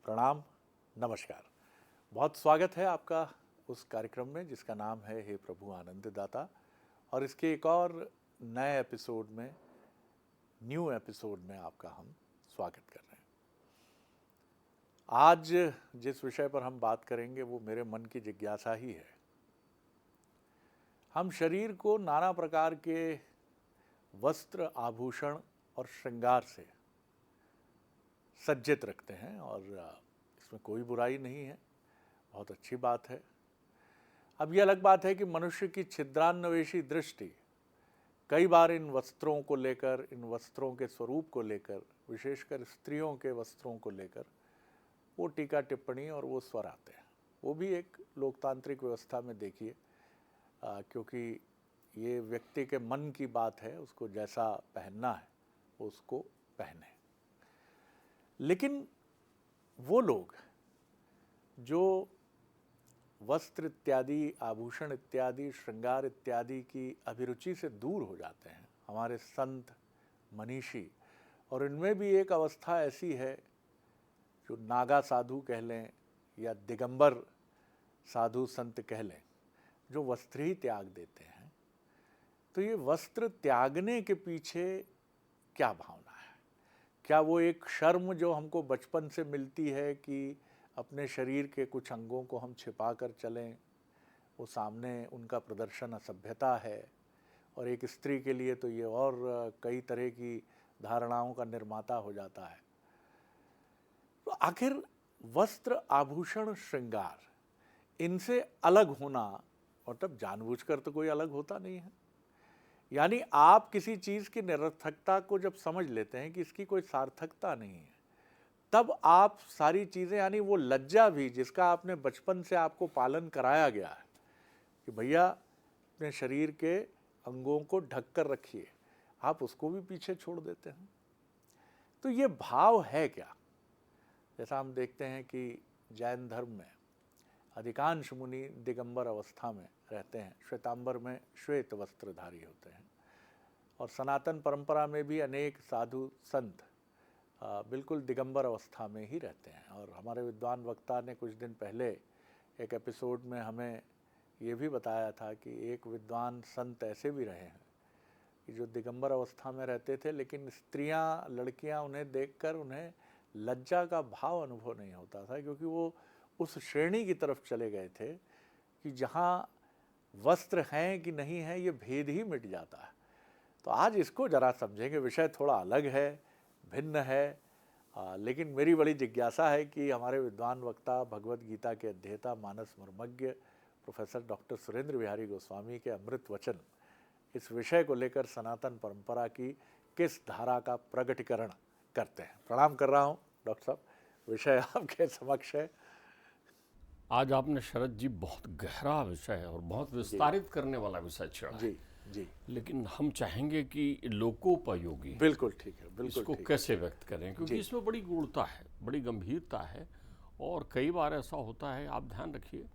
प्रणाम, नमस्कार। बहुत स्वागत है आपका उस कार्यक्रम में जिसका नाम है हे प्रभु आनंददाता, और इसके एक और नए एपिसोड में, न्यू एपिसोड में आपका हम स्वागत कर रहे हैं। आज जिस विषय पर हम बात करेंगे वो मेरे मन की जिज्ञासा ही है। हम शरीर को नाना प्रकार के वस्त्र, आभूषण और श्रृंगार से सज्जित रखते हैं और इसमें कोई बुराई नहीं है, बहुत अच्छी बात है। अब ये अलग बात है कि मनुष्य की छिद्रान्वेषी दृष्टि कई बार इन वस्त्रों को लेकर, इन वस्त्रों के स्वरूप को लेकर, विशेषकर स्त्रियों के वस्त्रों को लेकर वो टीका टिप्पणी और वो स्वर आते हैं। वो भी एक लोकतांत्रिक व्यवस्था में देखिए, क्योंकि ये व्यक्ति के मन की बात है, उसको जैसा पहनना है वो उसको पहने। लेकिन वो लोग जो वस्त्र इत्यादि, आभूषण इत्यादि, श्रृंगार इत्यादि की अभिरुचि से दूर हो जाते हैं, हमारे संत, मनीषी, और इनमें भी एक अवस्था ऐसी है जो नागा साधु कह लें या दिगंबर साधु संत कह लें, जो वस्त्र ही त्याग देते हैं। तो ये वस्त्र त्यागने के पीछे क्या भावना है? क्या वो एक शर्म जो हमको बचपन से मिलती है कि अपने शरीर के कुछ अंगों को हम छिपा कर चलें, वो सामने उनका प्रदर्शन असभ्यता है? और एक स्त्री के लिए तो ये और कई तरह की धारणाओं का निर्माता हो जाता है। तो आखिर वस्त्र, आभूषण, श्रृंगार, इनसे अलग होना, और तब जानबूझकर तो कोई अलग होता नहीं है। यानी आप किसी चीज़ की निरर्थकता को जब समझ लेते हैं कि इसकी कोई सार्थकता नहीं है, तब आप सारी चीज़ें, यानी वो लज्जा भी जिसका आपने बचपन से आपको पालन कराया गया है कि भैया अपने शरीर के अंगों को ढक कर रखिए, आप उसको भी पीछे छोड़ देते हैं। तो ये भाव है क्या? जैसा हम देखते हैं कि जैन धर्म में अधिकांश मुनि दिगंबर अवस्था में रहते हैं, श्वेतांबर में श्वेत वस्त्रधारी होते हैं, और सनातन परंपरा में भी अनेक साधु संत बिल्कुल दिगंबर अवस्था में ही रहते हैं। और हमारे विद्वान वक्ता ने कुछ दिन पहले एक एपिसोड में हमें ये भी बताया था कि एक विद्वान संत ऐसे भी रहे हैं कि जो दिगंबर अवस्था में रहते थे, लेकिन स्त्रियां, लड़कियां उन्हें देखकर उन्हें लज्जा का भाव अनुभव नहीं होता था, क्योंकि वो उस श्रेणी की तरफ चले गए थे कि जहाँ वस्त्र हैं कि नहीं हैं ये भेद ही मिट जाता है। तो आज इसको जरा समझेंगे। विषय थोड़ा अलग है, भिन्न है, लेकिन मेरी बड़ी जिज्ञासा है कि हमारे विद्वान वक्ता, भगवत गीता के अध्येता, मानस मर्मज्ञ प्रोफेसर डॉक्टर सुरेंद्र बिहारी गोस्वामी के अमृत वचन इस विषय को लेकर सनातन परंपरा की किस धारा का प्रगटीकरण करते हैं। प्रणाम कर रहा हूँ डॉक्टर साहब, विषय आपके समक्ष है। आज आपने शरद जी बहुत गहरा विषय है और बहुत विस्तारित करने वाला विषय छेड़ा है। जी, लेकिन हम चाहेंगे कि लोकोपयोगी, बिल्कुल ठीक है, बिल्कुल इसको ठीक कैसे व्यक्त करें, क्योंकि इसमें बड़ी गूढ़ता है, बड़ी गंभीरता है। और कई बार ऐसा होता है, आप ध्यान रखिए,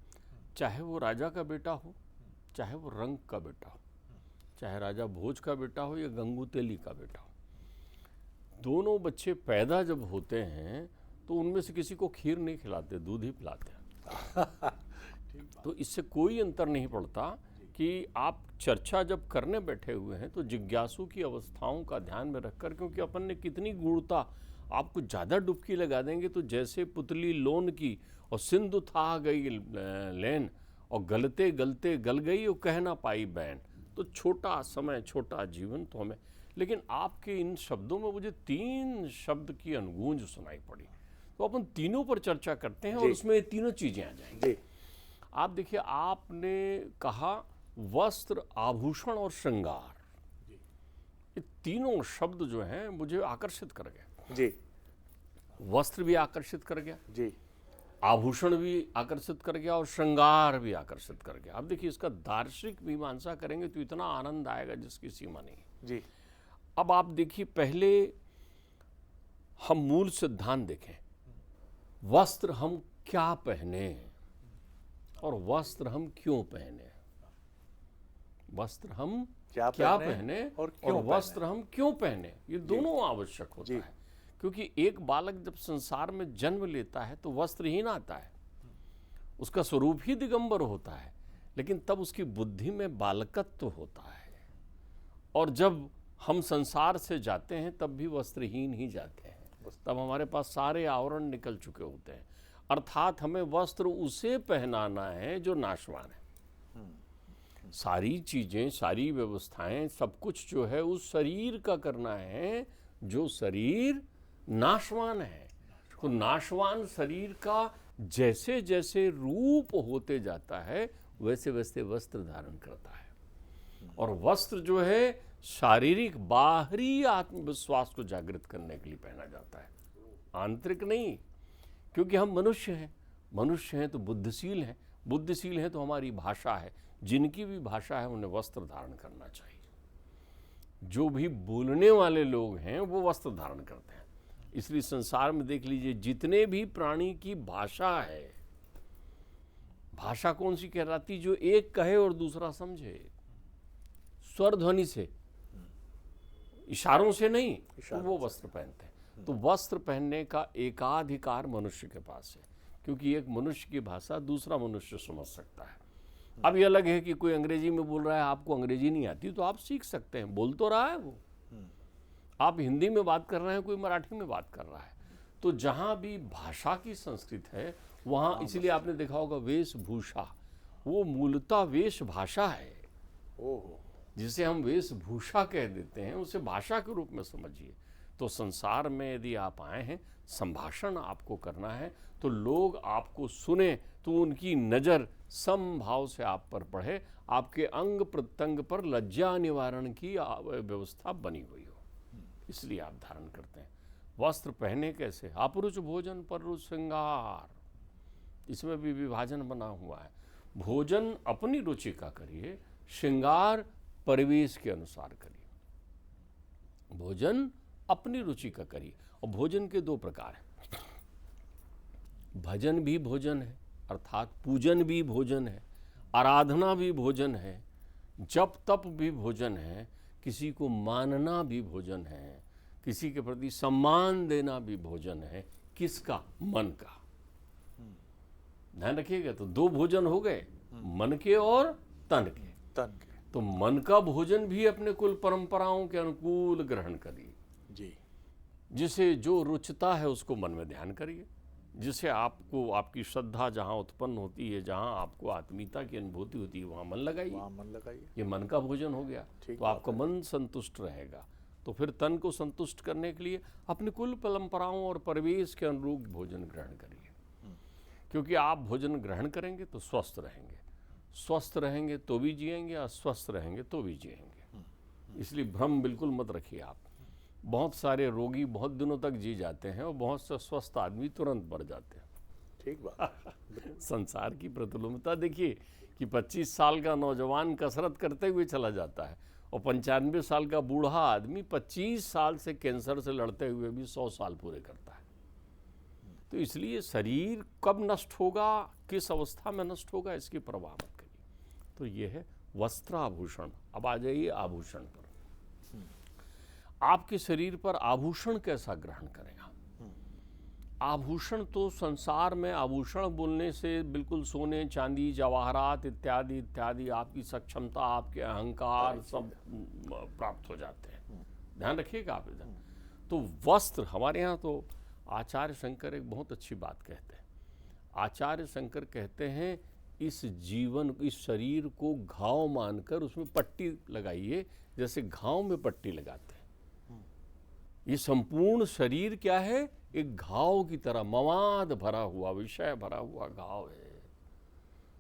चाहे वो राजा का बेटा हो, चाहे वो रंग का बेटा हो, चाहे राजा भोज का बेटा हो या गंगू तेली का बेटा हो, दोनों बच्चे पैदा जब होते हैं तो उनमें से किसी को खीर नहीं खिलाते, दूध ही पिलाते हैं। तो इससे कोई अंतर नहीं पड़ता कि आप चर्चा जब करने बैठे हुए हैं तो जिज्ञासु की अवस्थाओं का ध्यान में रखकर, क्योंकि अपन ने कितनी गूढ़ता, आपको ज़्यादा डुबकी लगा देंगे तो जैसे पुतली लोन की और सिंधु था गई लेन, और गलते गलते गल गई और कह ना पाई बैन। तो छोटा समय, छोटा जीवन तो हमें, लेकिन आपके इन शब्दों में मुझे 3 शब्द की अनुगूंज सुनाई पड़ी, तो अपन तीनों पर चर्चा करते हैं और उसमें तीनों चीजें आ जाएंगी। आप देखिए, आपने कहा वस्त्र, आभूषण और श्रृंगार, ये तीनों शब्द जो हैं मुझे आकर्षित कर गए। जी, वस्त्र भी आकर्षित कर गया जी, आभूषण भी आकर्षित कर गया और श्रृंगार भी आकर्षित कर गया। अब देखिए, इसका दार्शनिक मीमांसा करेंगे तो इतना आनंद आएगा जिसकी सीमा नहीं। जी, अब आप देखिए, पहले हम मूल सिद्धांत देखें, वस्त्र हम क्या पहने और वस्त्र हम क्यों पहने। वस्त्र हम क्या पहने और वस्त्र हम क्यों पहने, ये दोनों आवश्यक होता है। क्योंकि एक बालक जब संसार में जन्म लेता है तो वस्त्रहीन आता है, उसका स्वरूप ही दिगंबर होता है, लेकिन तब उसकी बुद्धि में बालकत्व होता है। और जब हम संसार से जाते हैं तब भी वस्त्रहीन ही जाते हैं, तब हमारे पास सारे आवरण निकल चुके होते हैं। अर्थात हमें वस्त्र उसे पहनाना है जो नाशवान है। सारी चीजें, सारी व्यवस्थाएं, सब कुछ जो है उस शरीर का करना है जो शरीर नाशवान है। तो नाशवान शरीर का जैसे जैसे रूप होते जाता है वैसे वैसे वस्त्र धारण करता है। और वस्त्र जो है शारीरिक बाहरी आत्मविश्वास को जागृत करने के लिए पहना जाता है, आंतरिक नहीं। क्योंकि हम मनुष्य हैं, मनुष्य हैं तो बुद्धिशील हैं, बुद्धिशील हैं तो हमारी भाषा है, जिनकी भी भाषा है उन्हें वस्त्र धारण करना चाहिए। जो भी बोलने वाले लोग हैं वो वस्त्र धारण करते हैं। इसलिए संसार में देख लीजिए, जितने भी प्राणी की भाषा है, भाषा कौन सी कहलाती? जो एक कहे और दूसरा समझे, स्वर ध्वनि से, इशारों से नहीं, तो वो वस्त्र पहनते हैं। तो वस्त्र पहनने का एकाधिकार मनुष्य के पास है, क्योंकि एक मनुष्य की भाषा दूसरा मनुष्य समझ सकता है। अब ये अलग है कि कोई अंग्रेजी में बोल रहा है, आपको अंग्रेजी नहीं आती तो आप सीख सकते हैं, बोल तो रहा है वो। आप हिंदी में बात कर रहे हैं, कोई मराठी में बात कर रहा है। तो जहाँ भी भाषा की संस्कृत है वहाँ, इसलिए आपने देखा होगा वेशभूषा, वो मूलतः वेश भाषा है। जिसे हम वेशभूषा कह देते हैं उसे भाषा के रूप में समझिए। तो संसार में यदि आप आए हैं, संभाषण आपको करना है, तो लोग आपको सुने तो उनकी नज़र समभाव से आप पर पड़े, आपके अंग प्रत्यंग पर लज्जा निवारण की व्यवस्था बनी हुई हो, इसलिए आप धारण करते हैं। वस्त्र पहने कैसे? अपरुच भोजन पररुच श्रृंगार, इसमें भी विभाजन बना हुआ है। भोजन अपनी रुचि का करिए, श्रृंगार परिवेश के अनुसार करिए। भोजन अपनी रुचि का करिए। और भोजन के दो प्रकार हैं, भजन भी भोजन है, अर्थात पूजन भी भोजन है, आराधना भी भोजन है, जप तप भी भोजन है, किसी को मानना भी भोजन है, किसी के प्रति सम्मान देना भी भोजन है। किसका? मन का। ध्यान रखिएगा, तो दो भोजन हो गए, मन के और तन के। तो मन का भोजन भी अपने कुल परंपराओं के अनुकूल ग्रहण करिए जी। जिसे जो रुचता है उसको मन में ध्यान करिए, जिसे आपको, आपकी श्रद्धा जहाँ उत्पन्न होती है, जहाँ आपको आत्मीयता की अनुभूति होती है, वहाँ मन लगाइए। ये मन का भोजन हो गया। तो आपका मन संतुष्ट रहेगा। तो फिर तन को संतुष्ट करने के लिए अपने कुल परंपराओं और परिवेश के अनुरूप भोजन ग्रहण करिए। क्योंकि आप भोजन ग्रहण करेंगे तो स्वस्थ रहेंगे, स्वस्थ रहेंगे तो भी जिएंगे, और स्वस्थ रहेंगे तो भी जिएंगे। इसलिए भ्रम बिल्कुल मत रखिए आप। बहुत सारे रोगी बहुत दिनों तक जी जाते हैं और बहुत से स्वस्थ आदमी तुरंत मर जाते हैं। ठीक बात। संसार की प्रतिलोमता देखिए कि 25 साल का नौजवान कसरत करते हुए चला जाता है और 95 साल का बूढ़ा आदमी 25 साल से कैंसर से लड़ते हुए भी 100 साल पूरे करता है। तो इसलिए शरीर कब नष्ट होगा, किस अवस्था में नष्ट होगा, इसकी परवाह मत करिए। तो ये है वस्त्र आभूषण। अब आ जाइए आभूषण पर। आपके शरीर पर आभूषण कैसा ग्रहण करें आप? आभूषण तो संसार में, आभूषण बोलने से बिल्कुल सोने चांदी जवाहरात इत्यादि इत्यादि आपकी सक्षमता, आपके अहंकार सब प्राप्त हो जाते हैं। ध्यान रखिएगा आप इधर। तो वस्त्र, हमारे यहाँ तो आचार्य शंकर एक बहुत अच्छी बात कहते हैं। आचार्य शंकर कहते हैं इस जीवन, इस शरीर को घाव मानकर उसमें पट्टी लगाइए, जैसे घाव में पट्टी लगाते हैं। ये संपूर्ण शरीर क्या है? एक घाव की तरह मवाद भरा हुआ, विषय भरा हुआ घाव है।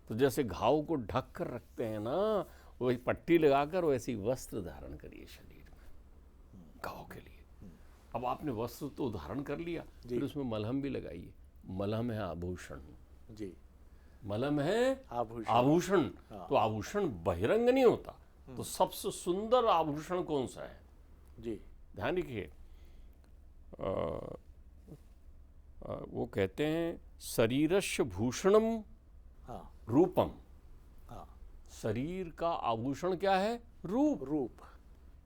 तो जैसे घाव को ढक कर रखते हैं ना, वही पट्टी लगाकर वैसे ही वस्त्र धारण करिए शरीर में घाव के लिए। अब आपने वस्त्र तो धारण कर लिया, फिर उसमें मलहम भी लगाइए। मलहम है आभूषण जी, मलहम है आभूषण। तो आभूषण बहिरंग नहीं होता। तो सबसे सुंदर आभूषण कौन सा है जी? ध्यान रखिए, वो कहते हैं शरीरस्य भूषणम रूपम। शरीर का आभूषण क्या है? रूप।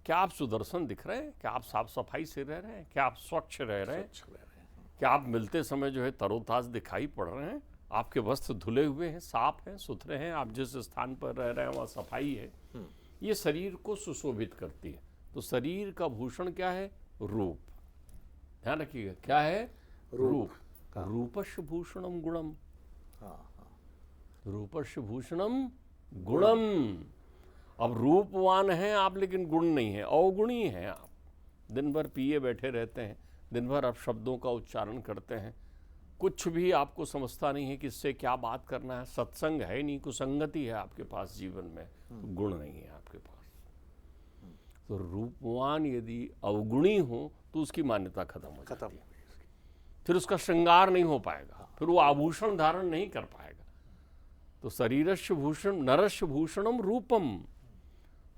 क्या आप सुदर्शन दिख रहे हैं? क्या आप साफ सफाई से रह रहे हैं? क्या आप स्वच्छ रह रहे हैं? अच्छा रह रहे हैं। क्या आप मिलते समय जो है तरोताज दिखाई पड़ रहे हैं? आपके वस्त्र धुले हुए हैं, साफ हैं, सुथरे हैं, आप जिस स्थान पर रह रहे हैं वहाँ सफाई है। ये शरीर को सुशोभित करती है। तो शरीर का भूषण क्या है? रूप। ध्यान रखिएगा, क्या है? रूप। रूपस्य भूषणम गुणम। रूपस्य भूषणम गुणम। अब रूपवान हैं आप लेकिन गुण नहीं है, अवगुणी हैं आप। दिन भर पिए बैठे रहते हैं, दिन भर आप शब्दों का उच्चारण करते हैं, कुछ भी आपको समझता नहीं है कि इससे क्या बात करना है, सत्संग है नहीं, कुसंगति है आपके पास जीवन में, तो गुण नहीं है आपके पास। तो रूपवान यदि अवगुणी हो तो उसकी मान्यता खत्म हो जाती है, फिर उसका श्रृंगार नहीं हो पाएगा, फिर वो आभूषण धारण नहीं कर पाएगा। तो शरीरस्य भूषण नरस्य भूषणम रूपम,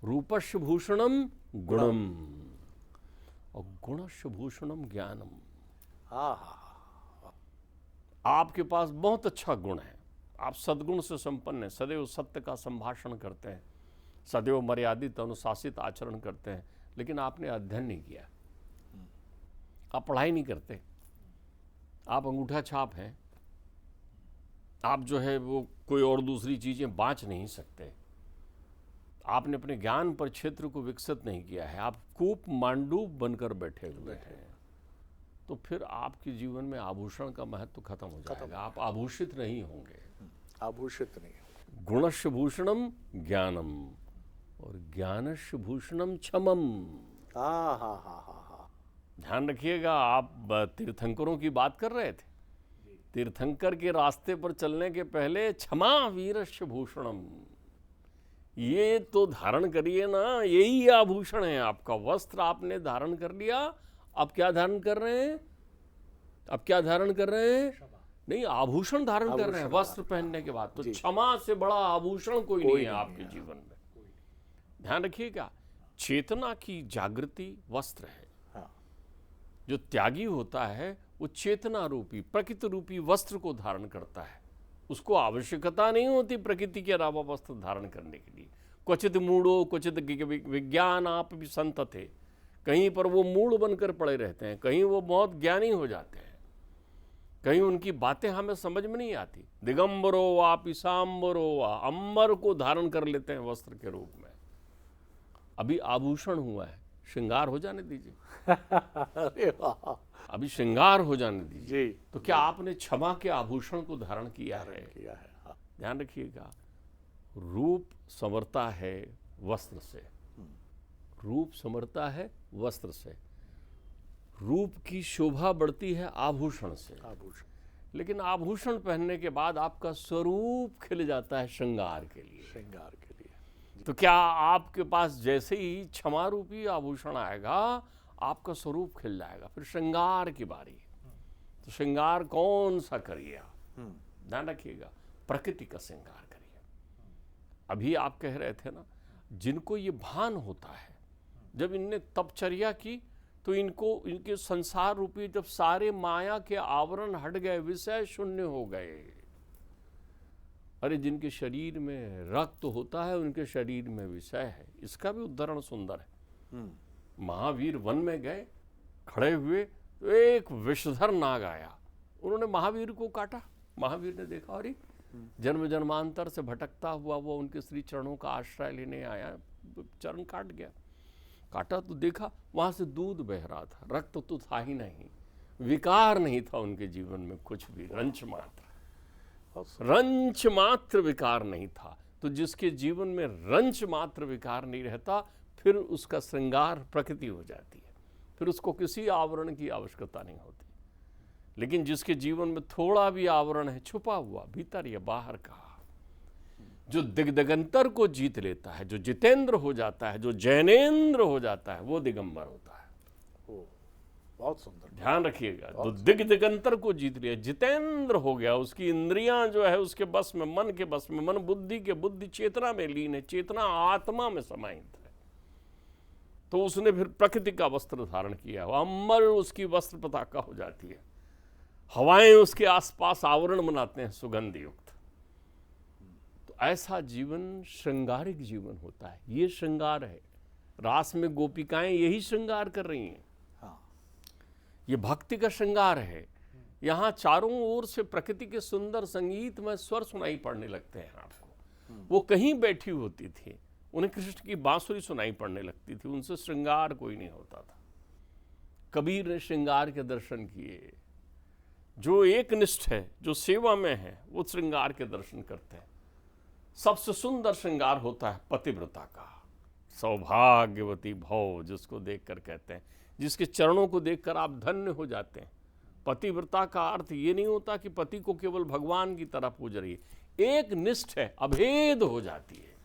रूपस्य भूषणम गुणम, और गुणस्य भूषणम ज्ञानम। आपके पास बहुत अच्छा गुण है, आप सद्गुण से संपन्न हैं, सदैव सत्य का संभाषण करते हैं, सदैव मर्यादित अनुशासित आचरण करते हैं, लेकिन आपने अध्ययन नहीं किया, आप पढ़ाई नहीं करते, आप अंगूठा छाप हैं, आप जो है वो कोई और दूसरी चीज़ें बाँच नहीं सकते, आपने अपने ज्ञान पर क्षेत्र को विकसित नहीं किया है, आप कूप मांडूब बनकर बैठे हुए हैं। तो फिर आपके जीवन में आभूषण का महत्व खत्म हो जाएगा, आप आभूषित नहीं होंगे, आभूषित नहीं होंगे। गुणस्य भूषणम ज्ञानम और ज्ञानस्य भूषणम क्षमम। ध्यान रखिएगा, आप तीर्थंकरों की बात कर रहे थे, तीर्थंकर के रास्ते पर चलने के पहले क्षमा वीरस्य भूषणम, ये तो धारण करिए ना, यही आभूषण है आपका। वस्त्र आपने धारण कर लिया, अब क्या धारण कर रहे हैं? अब क्या धारण कर रहे हैं? नहीं, आभूषण धारण कर रहे हैं वस्त्र पहनने के बाद। तो क्षमा से बड़ा आभूषण कोई नहीं है आपके जीवन में। ध्यान रखिएगा, चेतना की जागृति वस्त्र है। जो त्यागी होता है वो चेतना रूपी प्रकृति रूपी वस्त्र को धारण करता है, उसको आवश्यकता नहीं होती प्रकृति के अलावा वस्त्र धारण करने के लिए। क्वचित मूढ़ो क्वचित विज्ञान आप भी संत थे, कहीं पर वो मूढ़ बनकर पड़े रहते हैं, कहीं वो बहुत ज्ञानी हो जाते हैं, कहीं उनकी बातें हमें समझ में नहीं आती। दिगंबरो वा पिशाम्बरो वा, अंबर को धारण कर लेते हैं वस्त्र के रूप में। अभी आभूषण हुआ है, श्रृंगार हो जाने दीजिए। अरे वाह, अभी श्रृंगार हो जाने दीजिए। जी, तो क्या आपने क्षमा के आभूषण को धारण किया है? किया है। ध्यान रखिएगा, रूप संवरता है वस्त्र से, रूप संवरता है वस्त्र से, रूप की शोभा बढ़ती है आभूषण से। आभूषण, लेकिन आभूषण पहनने के बाद आपका स्वरूप खिल जाता है श्रृंगार के लिए। श्रृंगार के लिए। तो क्या आपके पास जैसे ही क्षमा रूपी आभूषण आएगा, आपका स्वरूप खिल जाएगा, फिर श्रृंगार की बारी। तो श्रृंगार कौन सा करिए? ध्यान रखिएगा, प्रकृति का श्रृंगार करिए। अभी आप कह रहे थे ना, जिनको ये भान होता है, जब इनने तपचर्या की तो इनको इनके संसार रूपी जब सारे माया के आवरण हट गए, विषय शून्य हो गए। अरे जिनके शरीर में रक्त होता है उनके शरीर में विषय है। इसका भी उदाहरण सुंदर है। महावीर वन में गए, खड़े हुए तो एक विषधर नाग आया, उन्होंने महावीर को काटा। महावीर ने देखा, अरे जन्म जन्मांतर से भटकता हुआ वो उनके श्री चरणों का आश्रय लेने आया, चरण काट गया। काटा तो देखा वहां से दूध बह रहा था, रक्त तो था ही नहीं, विकार नहीं था उनके जीवन में कुछ भी, रंच मात्र विकार नहीं था। तो जिसके जीवन में रंच मात्र विकार नहीं रहता, फिर उसका श्रृंगार प्रकृति हो जाती है, फिर उसको किसी आवरण की आवश्यकता नहीं होती। लेकिन जिसके जीवन में थोड़ा भी आवरण है, छुपा हुआ भीतर या बाहर का, जो दिगंतर को जीत लेता है, जो जितेंद्र हो जाता है, जो जैनेन्द्र हो जाता है, वो दिगंबर होता है। बहुत सुंदर, ध्यान रखिएगा, तो दिगंतर को जीत लिया, जितेंद्र हो गया, उसकी इंद्रियां जो है उसके बस में, मन के बस में, मन बुद्धि के बुद्धि चेतना में लीन है, चेतना आत्मा में समाहित है। तो उसने फिर प्रकृति का वस्त्र धारण किया, अमर उसकी वस्त्र पताका हो जाती है, हवाएं उसके आसपास आवरण बनाते हैं सुगंध युक्त। तो ऐसा जीवन श्रृंगारिक जीवन होता है। ये श्रृंगार है, रास में गोपिकाएं यही श्रृंगार कर रही हैं। हाँ, ये भक्ति का श्रृंगार है। यहाँ चारों ओर से प्रकृति के सुंदर संगीत में स्वर सुनाई पड़ने लगते हैं आपको। वो कहीं बैठी होती थी, उन्हें कृष्ण की बांसुरी सुनाई पड़ने लगती थी, उनसे श्रृंगार कोई नहीं होता था। कबीर ने श्रृंगार के दर्शन किए। जो एकनिष्ठ है, जो सेवा में है, वो श्रृंगार के दर्शन करते हैं। सबसे सुंदर श्रृंगार होता है पतिव्रता का। सौभाग्यवती भव जिसको देखकर कहते हैं, जिसके चरणों को देखकर आप धन्य हो जाते हैं। पतिव्रता का अर्थ ये नहीं होता कि पति को केवल भगवान की तरह पूज रही है, एक निष्ठ है, अभेद हो जाती है,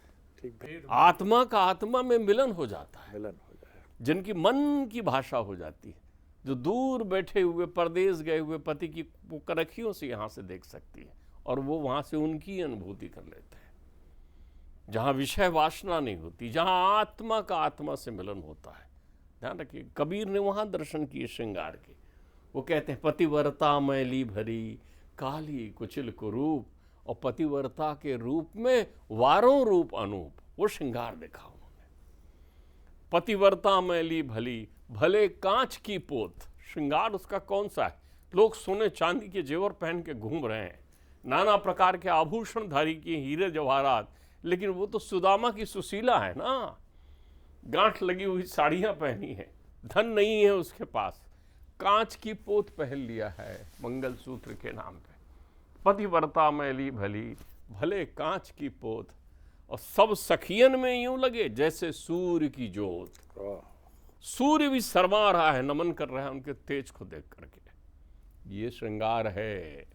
ठीक, आत्मा का आत्मा में मिलन हो जाता है, मिलन हो जाए। जिनकी मन की भाषा हो जाती है, जो दूर बैठे हुए परदेश गए हुए पति की कनखियों से यहाँ से देख सकती है और वो वहाँ से उनकी अनुभूति कर लेते हैं। जहाँ विषय वासना नहीं होती, जहाँ आत्मा का आत्मा से मिलन होता है। ध्यान रखिए, कबीर ने वहाँ दर्शन किए श्रृंगार के। वो कहते हैं पतिव्रता मैली भरी काली कुचिल कुरूप, और पतिव्रता के रूप में वारों रूप अनूप, वो श्रृंगार देखा उन्होंने। पतिव्रता मैली भली भले कांच की पोत। श्रृंगार उसका कौन सा है? लोग सोने चांदी के जेवर पहन के घूम रहे हैं, नाना प्रकार के आभूषण धारी किए, हीरे जवाहरात, लेकिन वो तो सुदामा की सुशीला है ना। गांठ लगी हुई साड़ियां पहनी है, धन नहीं है उसके पास, कांच की पोत पहन लिया है मंगलसूत्र के नाम पे। पतिव्रता मैली भली भले कांच की पोत, और सब सखियन में यूं लगे जैसे सूर्य की ज्योत। सूर्य भी शर्मा रहा है, नमन कर रहा है उनके तेज को देख करके। ये श्रृंगार है।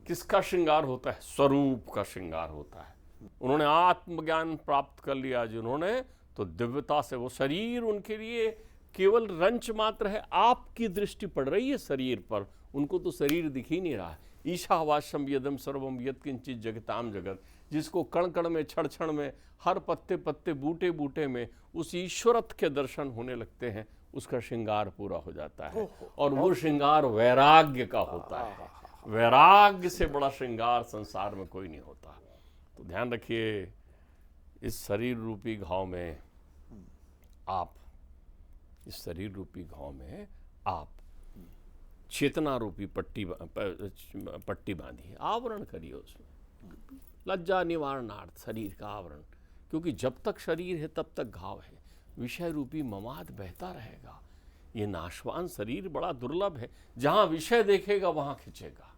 किसका श्रृंगार होता है? स्वरूप का श्रृंगार होता है। उन्होंने आत्मज्ञान प्राप्त कर लिया जिन्होंने, तो दिव्यता से वो शरीर उनके लिए केवल रंच मात्र है। आपकी दृष्टि पड़ रही है शरीर पर, उनको तो शरीर दिख ही नहीं रहा है। ईशावास्यम यदम सर्वम यत्किंचित जगताम जगत, जिसको कण कण में, क्षण क्षण में, हर पत्ते पत्ते, बूटे बूटे में उस ईश्वरत्व के दर्शन होने लगते हैं, उसका श्रृंगार पूरा हो जाता है। और वो श्रृंगार वैराग्य का होता है। वैराग्य से बड़ा श्रृंगार संसार में कोई नहीं होता। तो ध्यान रखिए, इस शरीर रूपी घाव में आप, इस शरीर रूपी घाव में आप चेतना रूपी पट्टी बांधिए, आवरण करिए उसमें, लज्जा निवारणार्थ शरीर का आवरण। क्योंकि जब तक शरीर है तब तक घाव है, विषय रूपी ममाद बहता रहेगा। ये नाशवान शरीर बड़ा दुर्लभ है, जहाँ विषय देखेगा वहाँ खिंचेगा,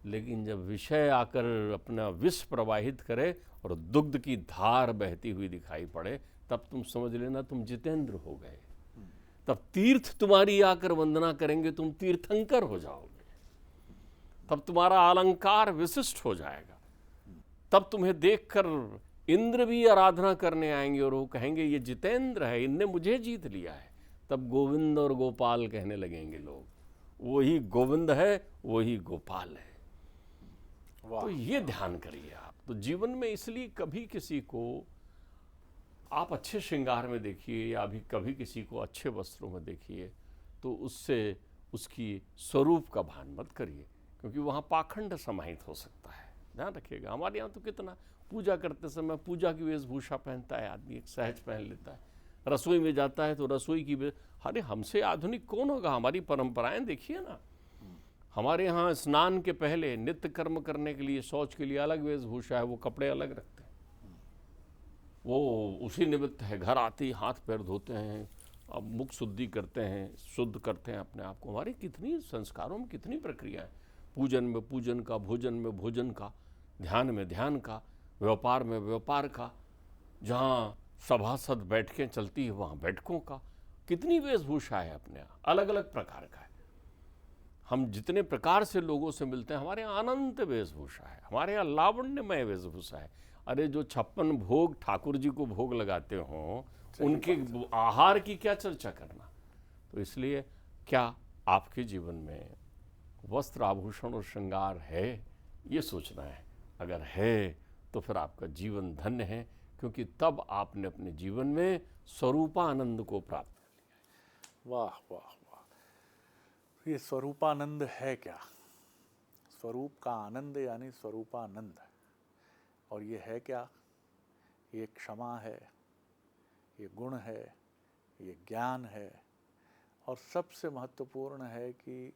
लेकिन जब विषय आकर अपना विष प्रवाहित करे और दुग्ध की धार बहती हुई दिखाई पड़े, तब तुम समझ लेना तुम जितेंद्र हो गए। तब तीर्थ तुम्हारी आकर वंदना करेंगे, तुम तीर्थंकर हो जाओगे। तब तुम्हारा अलंकार विशिष्ट हो जाएगा। तब तुम्हें देखकर इंद्र भी आराधना करने आएंगे और वो कहेंगे ये जितेंद्र है, इनने मुझे जीत लिया है। तब गोविंद और गोपाल कहने लगेंगे लोग, वही गोविंद है, वही गोपाल है। तो ये ध्यान करिए आप। तो जीवन में इसलिए कभी किसी को आप अच्छे श्रृंगार में देखिए, या अभी कभी किसी को अच्छे वस्त्रों में देखिए, तो उससे उसकी स्वरूप का भान मत करिए, क्योंकि वहाँ पाखंड समाहित हो सकता है। ध्यान रखिएगा। हमारे यहाँ तो कितना पूजा करते समय पूजा की वेशभूषा पहनता है आदमी, एक सहज पहन लेता है। रसोई में जाता है तो रसोई की अरे हमसे आधुनिक कौन होगा? हमारी परंपराएं देखिए ना। हमारे यहाँ स्नान के पहले नित्य कर्म करने के लिए, शौच के लिए अलग वेशभूषा है, वो कपड़े अलग रखते हैं। वो उसी निमित्त है, घर आते ही हाथ पैर धोते हैं, अब मुख शुद्धि करते हैं, शुद्ध करते हैं अपने आप को। हमारी कितनी संस्कारों में कितनी प्रक्रिया है। पूजन में पूजन का, भोजन में भोजन का, ध्यान में ध्यान का, व्यापार में व्यापार का, जहाँ सभासद बैठकें चलती है वहाँ बैठकों का, कितनी वेशभूषा है अपने यहाँ, अलग अलग प्रकार का है। हम जितने प्रकार से लोगों से मिलते हैं, हमारे यहाँ अनंत वेशभूषा है, हमारे यहाँ लावण्यमय वेशभूषा है। अरे जो 56 भोग ठाकुर जी को भोग लगाते हों, उनके आहार की क्या चर्चा करना। तो इसलिए क्या आपके जीवन में वस्त्र आभूषण और श्रृंगार है, ये सोचना है। अगर है तो फिर आपका जीवन धन्य है, क्योंकि तब आपने अपने जीवन में स्वरूपानंद को प्राप्त कर लिया। वाह वाह वाह। ये स्वरूपानंद है क्या? स्वरूप का आनंद यानी स्वरूपानंद। और ये है क्या? ये क्षमा है, ये गुण है, ये ज्ञान है, और सबसे महत्वपूर्ण है कि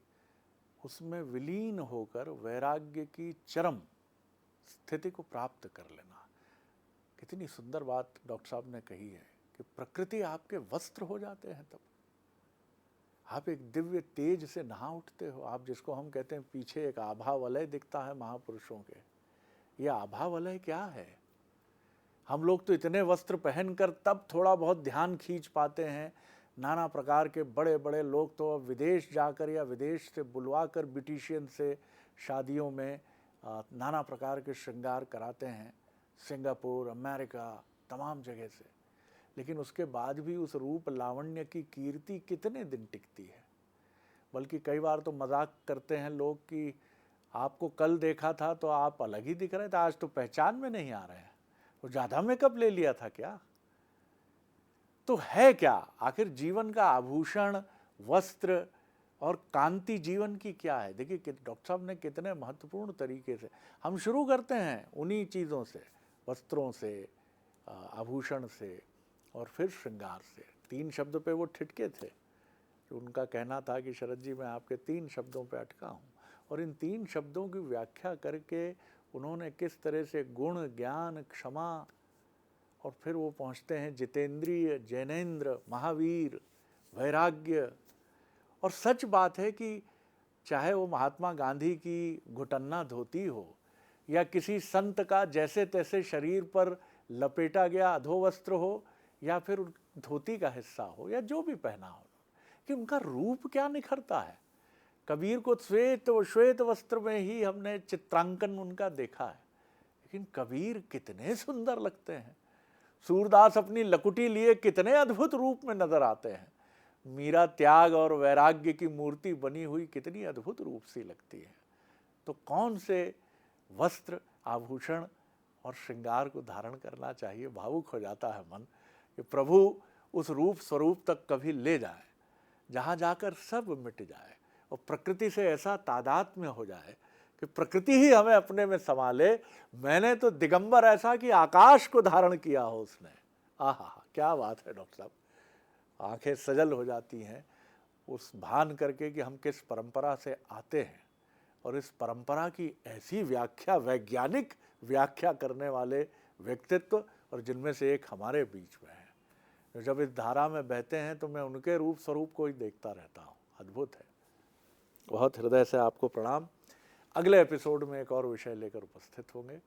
उसमें विलीन होकर वैराग्य की चरम स्थिति को प्राप्त कर लेना। कितनी सुंदर बात डॉक्टर साहब ने कही है कि प्रकृति आपके वस्त्र हो जाते हैं तब आप एक दिव्य तेज से नहा उठते हो। आप जिसको हम कहते हैं पीछे एक आभा वलय दिखता है महापुरुषों के, ये आभा वलय क्या है? हम लोग तो इतने वस्त्र पहनकर तब थोड़ा बहुत ध्यान खींच पाते हैं। नाना प्रकार के बड़े बड़े लोग तो अब विदेश जाकर या विदेश से बुलवा कर ब्यूटिशियन से शादियों में नाना प्रकार के श्रृंगार कराते हैं, सिंगापुर, अमेरिका, तमाम जगह से। लेकिन उसके बाद भी उस रूप लावण्य की कीर्ति कितने दिन टिकती है? बल्कि कई बार तो मजाक करते हैं लोग कि आपको कल देखा था तो आप अलग ही दिख रहे थे, आज तो पहचान में नहीं आ रहे हैं, वो ज़्यादा मेकअप ले लिया था क्या? तो है क्या आखिर जीवन का आभूषण, वस्त्र और कांति जीवन की क्या है? देखिए डॉक्टर साहब ने कितने महत्वपूर्ण तरीके से, हम शुरू करते हैं उन्हीं चीज़ों से, वस्त्रों से, आभूषण से और फिर श्रृंगार से। 3 शब्द पे वो ठिठके थे, जो उनका कहना था कि शरद जी मैं आपके 3 शब्दों पे अटका हूँ। और इन 3 शब्दों की व्याख्या करके उन्होंने किस तरह से गुण, ज्ञान, क्षमा, और फिर वो पहुँचते हैं जितेंद्रिय, जैनेन्द्र, महावीर, वैराग्य। और सच बात है कि चाहे वो महात्मा गांधी की घुटन्ना धोती हो या किसी संत का जैसे तैसे शरीर पर लपेटा गया अधोवस्त्र हो या फिर धोती का हिस्सा हो या जो भी पहना हो, कि उनका रूप क्या निखरता है। कबीर को श्वेत वस्त्र में ही हमने चित्रांकन उनका देखा है, लेकिन कबीर कितने सुंदर लगते हैं। सूरदास अपनी लकुटी लिए कितने अद्भुत रूप में नजर आते हैं। मीरा त्याग और वैराग्य की मूर्ति बनी हुई कितनी अद्भुत रूप सी लगती है। तो कौन से वस्त्र, आभूषण और श्रृंगार को धारण करना चाहिए? भावुक हो जाता है मन कि प्रभु उस रूप स्वरूप तक कभी ले जाए जहाँ जाकर सब मिट जाए और प्रकृति से ऐसा तादात्म्य हो जाए कि प्रकृति ही हमें अपने में समा ले। मैंने तो दिगंबर ऐसा कि आकाश को धारण किया हो उसने। आहा, क्या बात है डॉक्टर साहब, आंखें सजल हो जाती हैं उस भान करके कि हम किस परंपरा से आते हैं और इस परंपरा की ऐसी व्याख्या, वैज्ञानिक व्याख्या करने वाले व्यक्तित्व, और जिनमें से एक हमारे बीच में है। जब इस धारा में बहते हैं तो मैं उनके रूप स्वरूप को ही देखता रहता हूँ। अद्भुत है। बहुत हृदय से आपको प्रणाम। अगले एपिसोड में एक और विषय लेकर उपस्थित होंगे।